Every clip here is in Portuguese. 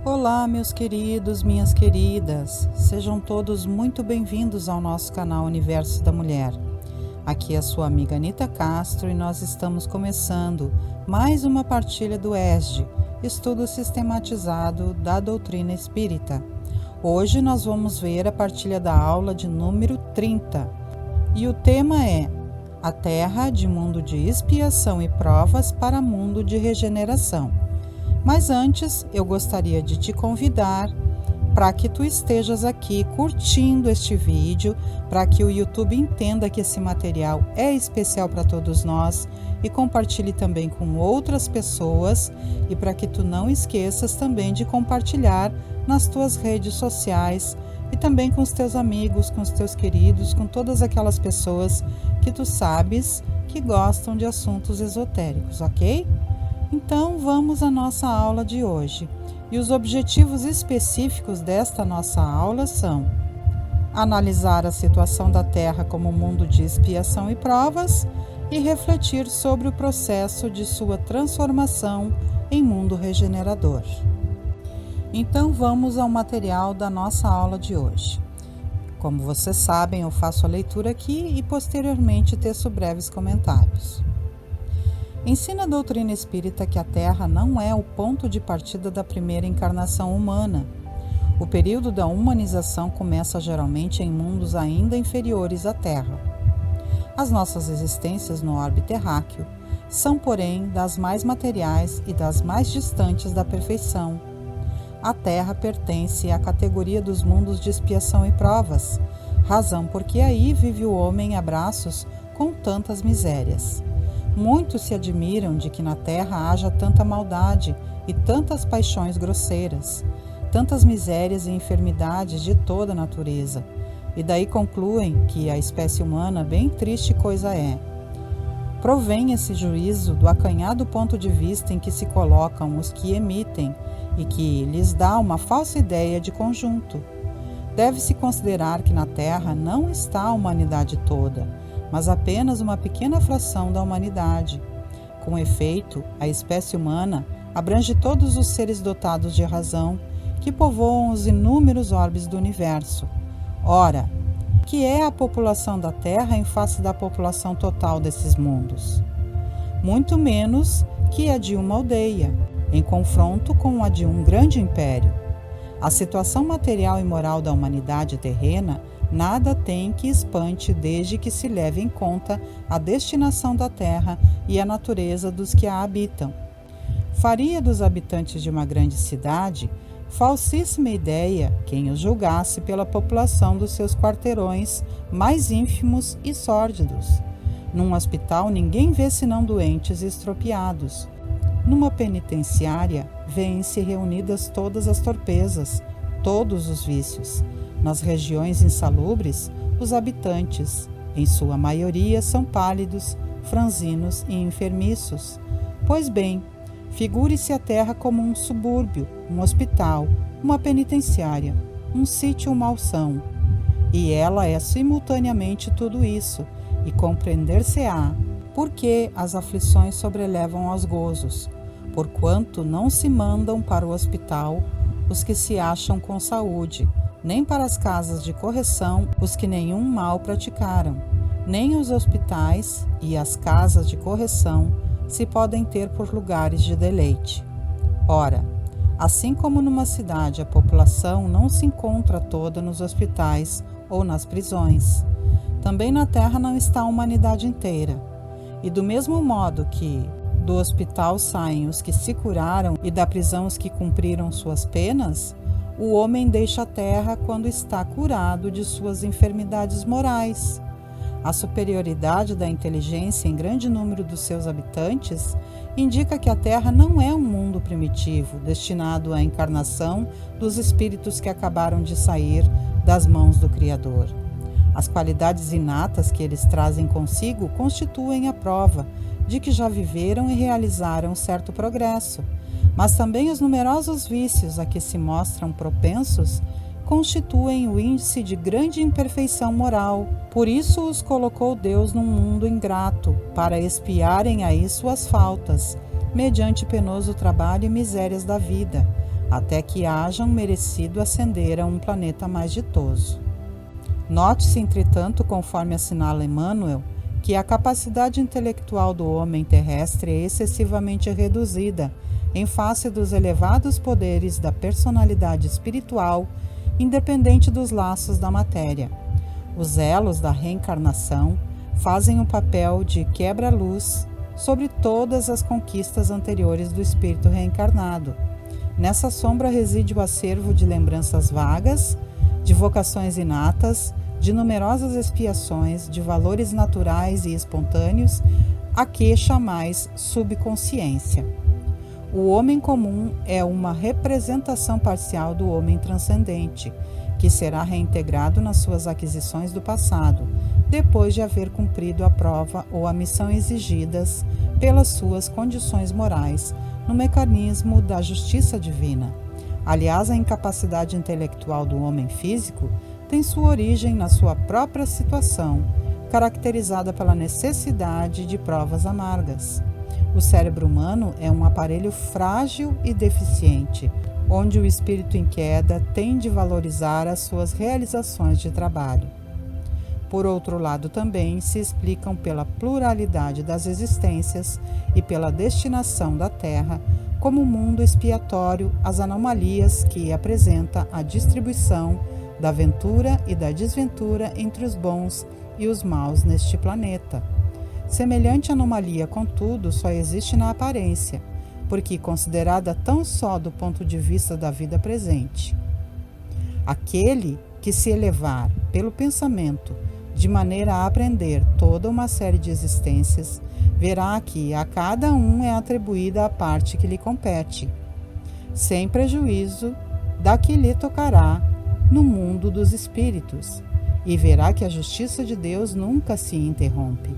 Olá, meus queridos, minhas queridas, sejam todos muito bem-vindos ao nosso canal Universo da Mulher. Aqui é a sua amiga Anita Castro e nós estamos começando mais uma partilha do ESD, Estudo Sistematizado da Doutrina Espírita. Hoje nós vamos ver a partilha da aula de número 30 e o tema é A Terra de Mundo de Expiação e Provas para Mundo de Regeneração. Mas antes, eu gostaria de te convidar para que tu estejas aqui curtindo este vídeo, para que o YouTube entenda que esse material é especial para todos nós e compartilhe também com outras pessoas, e para que tu não esqueças também de compartilhar nas tuas redes sociais e também com os teus amigos, com os teus queridos, com todas aquelas pessoas que tu sabes que gostam de assuntos esotéricos, ok? Então, vamos à nossa aula de hoje. E os objetivos específicos desta nossa aula são analisar a situação da Terra como mundo de expiação e provas e refletir sobre o processo de sua transformação em mundo regenerador. Então, vamos ao material da nossa aula de hoje. Como vocês sabem, eu faço a leitura aqui e posteriormente teço breves comentários. Ensina a doutrina espírita que a Terra não é o ponto de partida da primeira encarnação humana. O período da humanização começa geralmente em mundos ainda inferiores à Terra. As nossas existências no orbe terráqueo são, porém, das mais materiais e das mais distantes da perfeição. A Terra pertence à categoria dos mundos de expiação e provas, razão porque aí vive o homem a braços com tantas misérias. Muitos se admiram de que na Terra haja tanta maldade e tantas paixões grosseiras, tantas misérias e enfermidades de toda a natureza, e daí concluem que a espécie humana bem triste coisa é. Provém esse juízo do acanhado ponto de vista em que se colocam os que emitem e que lhes dá uma falsa ideia de conjunto. Deve-se considerar que na Terra não está a humanidade toda, mas apenas uma pequena fração da humanidade. Com efeito, a espécie humana abrange todos os seres dotados de razão que povoam os inúmeros orbes do universo. Ora, que é a população da Terra em face da população total desses mundos? Muito menos que a de uma aldeia, em confronto com a de um grande império. A situação material e moral da humanidade terrena nada tem que espante desde que se leve em conta a destinação da Terra e a natureza dos que a habitam. Faria dos habitantes de uma grande cidade falsíssima ideia quem os julgasse pela população dos seus quarteirões mais ínfimos e sórdidos. Num hospital ninguém vê senão doentes e estropiados. Numa penitenciária vêem-se reunidas todas as torpezas, todos os vícios. Nas regiões insalubres, os habitantes, em sua maioria, são pálidos, franzinos e enfermiços. Pois bem, figure-se a Terra como um subúrbio, um hospital, uma penitenciária, um sítio malsão. E ela é simultaneamente tudo isso, e compreender-se-á por que as aflições sobrelevam aos gozos, porquanto não se mandam para o hospital os que se acham com saúde, nem para as casas de correção os que nenhum mal praticaram, nem os hospitais e as casas de correção se podem ter por lugares de deleite. Ora, assim como numa cidade a população não se encontra toda nos hospitais ou nas prisões, também na Terra não está a humanidade inteira. E do mesmo modo que do hospital saem os que se curaram e da prisão os que cumpriram suas penas, o homem deixa a Terra quando está curado de suas enfermidades morais. A superioridade da inteligência em grande número dos seus habitantes indica que a Terra não é um mundo primitivo, destinado à encarnação dos espíritos que acabaram de sair das mãos do Criador. As qualidades inatas que eles trazem consigo constituem a prova de que já viveram e realizaram certo progresso, mas também os numerosos vícios a que se mostram propensos constituem o índice de grande imperfeição moral. Por isso os colocou Deus num mundo ingrato, para expiarem aí suas faltas, mediante penoso trabalho e misérias da vida, até que hajam merecido ascender a um planeta mais ditoso. Note-se, entretanto, conforme assinala Emmanuel, que a capacidade intelectual do homem terrestre é excessivamente reduzida em face dos elevados poderes da personalidade espiritual, independente dos laços da matéria. Os elos da reencarnação fazem o papel de quebra-luz sobre todas as conquistas anteriores do espírito reencarnado. Nessa sombra reside o acervo de lembranças vagas, de vocações inatas, de numerosas expiações, de valores naturais e espontâneos, a que chamais subconsciência. O homem comum é uma representação parcial do homem transcendente, que será reintegrado nas suas aquisições do passado, depois de haver cumprido a prova ou a missão exigidas pelas suas condições morais no mecanismo da justiça divina. Aliás, a incapacidade intelectual do homem físico tem sua origem na sua própria situação, caracterizada pela necessidade de provas amargas. O cérebro humano é um aparelho frágil e deficiente, onde o espírito em queda tem de valorizar as suas realizações de trabalho. Por outro lado, também se explicam pela pluralidade das existências e pela destinação da Terra como mundo expiatório as anomalias que apresenta a distribuição da ventura e da desventura entre os bons e os maus neste planeta. Semelhante anomalia, contudo, só existe na aparência, porque considerada tão só do ponto de vista da vida presente. Aquele que se elevar pelo pensamento de maneira a aprender toda uma série de existências, verá que a cada um é atribuída a parte que lhe compete, sem prejuízo da que lhe tocará no mundo dos espíritos, e verá que a justiça de Deus nunca se interrompe.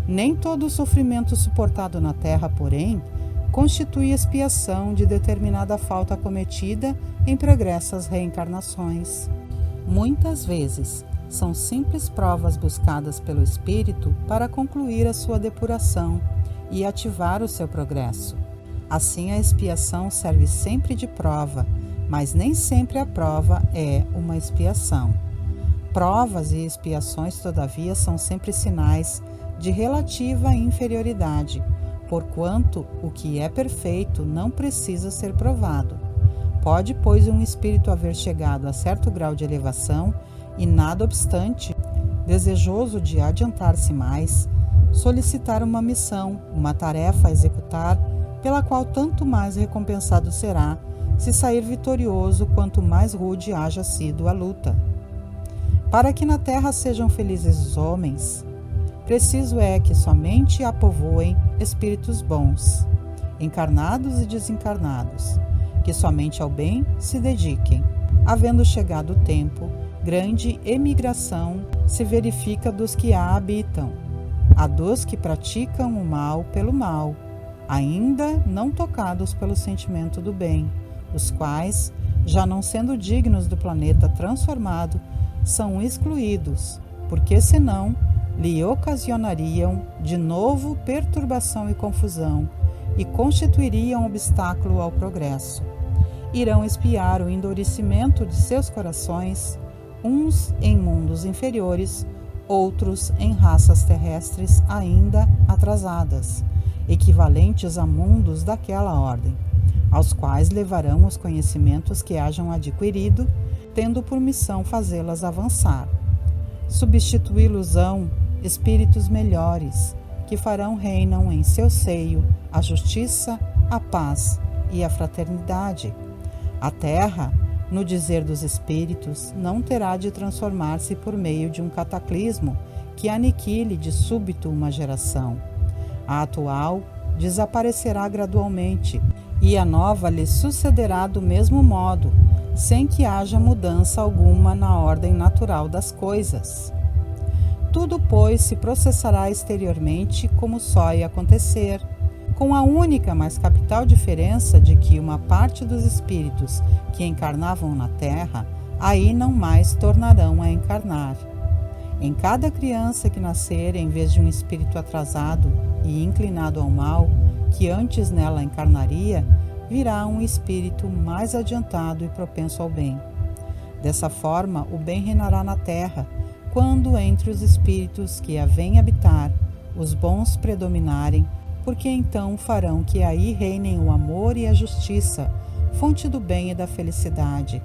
Nem todo o sofrimento suportado na terra, porém, constitui expiação de determinada falta cometida em pregressas reencarnações. Muitas vezes, são simples provas buscadas pelo espírito para concluir a sua depuração e ativar o seu progresso. Assim, a expiação serve sempre de prova, mas nem sempre a prova é uma expiação. Provas e expiações, todavia, são sempre sinais de relativa inferioridade, porquanto o que é perfeito não precisa ser provado. Pode, pois, um espírito haver chegado a certo grau de elevação e, nada obstante, desejoso de adiantar-se mais, solicitar uma missão, uma tarefa a executar, pela qual tanto mais recompensado será, se sair vitorioso quanto mais rude haja sido a luta. Para que na terra sejam felizes os homens, preciso é que somente a povoem espíritos bons, encarnados e desencarnados, que somente ao bem se dediquem. Havendo chegado o tempo, grande emigração se verifica dos que a habitam, a dos que praticam o mal pelo mal, ainda não tocados pelo sentimento do bem, os quais, já não sendo dignos do planeta transformado, são excluídos, porque senão lhe ocasionariam de novo perturbação e confusão e constituiriam obstáculo ao progresso. Irão espiar o endurecimento de seus corações, uns em mundos inferiores, outros em raças terrestres ainda atrasadas, equivalentes a mundos daquela ordem, aos quais levarão os conhecimentos que hajam adquirido, tendo por missão fazê-las avançar. Substituí-los-ão espíritos melhores, que farão reinam em seu seio a justiça, a paz e a fraternidade. A terra, no dizer dos espíritos, não terá de transformar-se por meio de um cataclismo que aniquile de súbito uma geração. A atual desaparecerá gradualmente e a nova lhe sucederá do mesmo modo, sem que haja mudança alguma na ordem natural das coisas. Tudo, pois, se processará exteriormente como só ia acontecer, com a única, mas capital diferença de que uma parte dos espíritos que encarnavam na Terra aí não mais tornarão a encarnar. Em cada criança que nascer, em vez de um espírito atrasado e inclinado ao mal, que antes nela encarnaria, virá um espírito mais adiantado e propenso ao bem. Dessa forma, o bem reinará na terra, quando entre os espíritos que a vêm habitar, os bons predominarem, porque então farão que aí reinem o amor e a justiça, fonte do bem e da felicidade,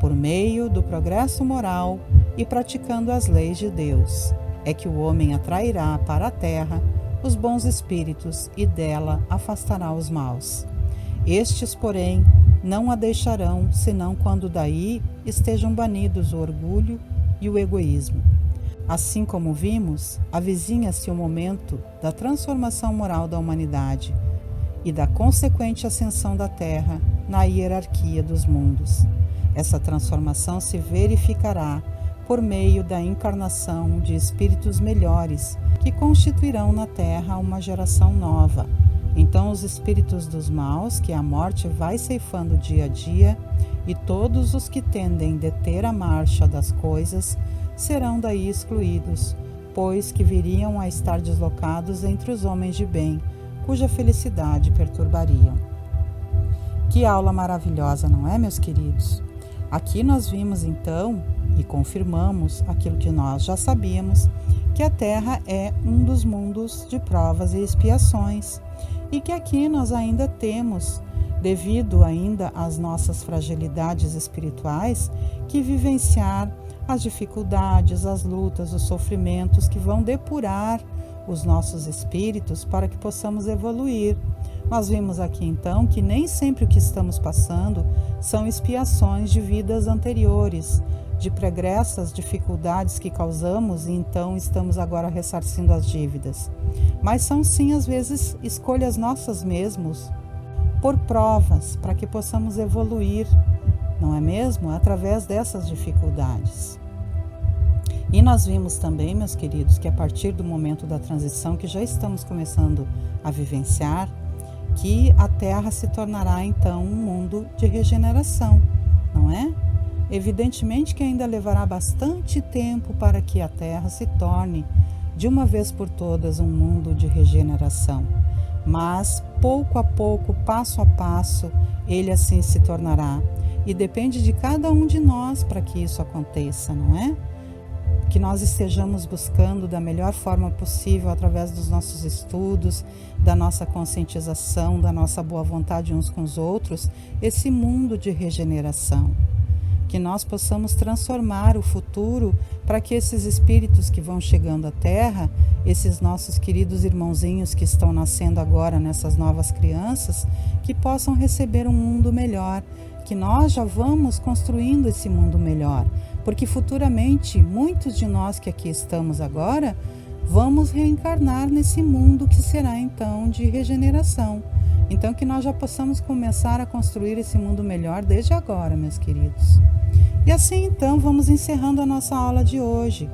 por meio do progresso moral e praticando as leis de Deus. É que o homem atrairá para a terra os bons espíritos e dela afastará os maus. Estes, porém, não a deixarão, senão quando daí estejam banidos o orgulho e o egoísmo. Assim como vimos, avizinha-se o momento da transformação moral da humanidade e da consequente ascensão da Terra na hierarquia dos mundos. Essa transformação se verificará por meio da encarnação de espíritos melhores que constituirão na Terra uma geração nova. Então os espíritos dos maus, que a morte vai ceifando dia a dia, e todos os que tendem a deter a marcha das coisas, serão daí excluídos, pois que viriam a estar deslocados entre os homens de bem, cuja felicidade perturbariam. Que aula maravilhosa, não é, meus queridos? Aqui nós vimos então e confirmamos aquilo que nós já sabíamos, que a Terra é um dos mundos de provas e expiações, e que aqui nós ainda temos, devido ainda às nossas fragilidades espirituais, que vivenciar as dificuldades, as lutas, os sofrimentos que vão depurar os nossos espíritos para que possamos evoluir. Nós vimos aqui então que nem sempre o que estamos passando são expiações de vidas anteriores, de pregressas dificuldades que causamos e então estamos agora ressarcindo as dívidas. Mas são sim às vezes escolhas nossas mesmos por provas para que possamos evoluir, não é mesmo? Através dessas dificuldades. E nós vimos também, meus queridos, que a partir do momento da transição que já estamos começando a vivenciar, que a Terra se tornará então um mundo de regeneração, não é? Evidentemente que ainda levará bastante tempo para que a Terra se torne, de uma vez por todas, um mundo de regeneração. Mas, pouco a pouco, passo a passo, ele assim se tornará. E depende de cada um de nós para que isso aconteça, não é? Que nós estejamos buscando da melhor forma possível, através dos nossos estudos, da nossa conscientização, da nossa boa vontade uns com os outros, esse mundo de regeneração. Que nós possamos transformar o futuro para que esses espíritos que vão chegando à Terra, esses nossos queridos irmãozinhos que estão nascendo agora nessas novas crianças, que possam receber um mundo melhor, que nós já vamos construindo esse mundo melhor, porque futuramente muitos de nós que aqui estamos agora vamos reencarnar nesse mundo que será então de regeneração. Então que nós já possamos começar a construir esse mundo melhor desde agora, meus queridos. E assim então vamos encerrando a nossa aula de hoje,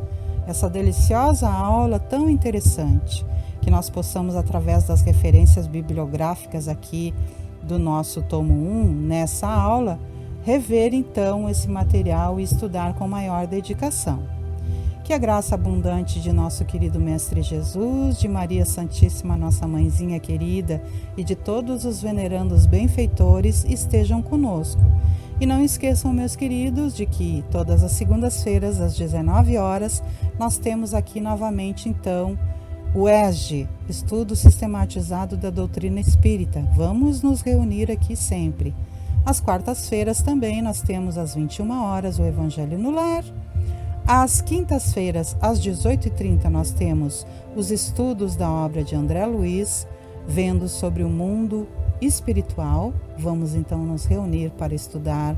essa deliciosa aula tão interessante, que nós possamos, através das referências bibliográficas aqui do nosso tomo 1, nessa aula, rever então esse material e estudar com maior dedicação. Que a graça abundante de nosso querido Mestre Jesus, de Maria Santíssima, nossa mãezinha querida, e de todos os venerandos benfeitores estejam conosco. E não esqueçam, meus queridos, de que todas as segundas-feiras, às 19 horas, nós temos aqui novamente, então, o ESG, Estudo Sistematizado da Doutrina Espírita. Vamos nos reunir aqui sempre. Às quartas-feiras também nós temos às 21 horas o Evangelho no Lar. Às quintas-feiras, às 18h30, nós temos os estudos da obra de André Luiz, vendo sobre o mundo espiritual. Vamos então nos reunir para estudar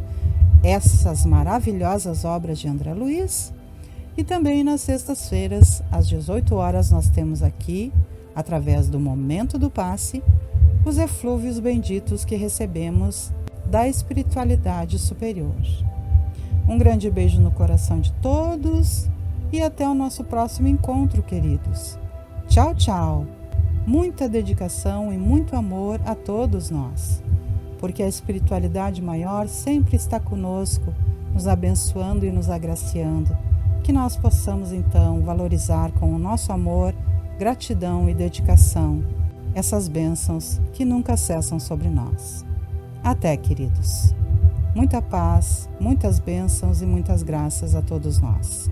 essas maravilhosas obras de André Luiz. E também nas sextas-feiras, às 18 horas, nós temos aqui, através do Momento do Passe, os eflúvios benditos que recebemos da espiritualidade superior. Um grande beijo no coração de todos e até o nosso próximo encontro, queridos. Tchau, tchau. Muita dedicação e muito amor a todos nós, porque a espiritualidade maior sempre está conosco, nos abençoando e nos agraciando. Que nós possamos então valorizar com o nosso amor, gratidão e dedicação essas bênçãos que nunca cessam sobre nós. Até, queridos. Muita paz, muitas bênçãos e muitas graças a todos nós.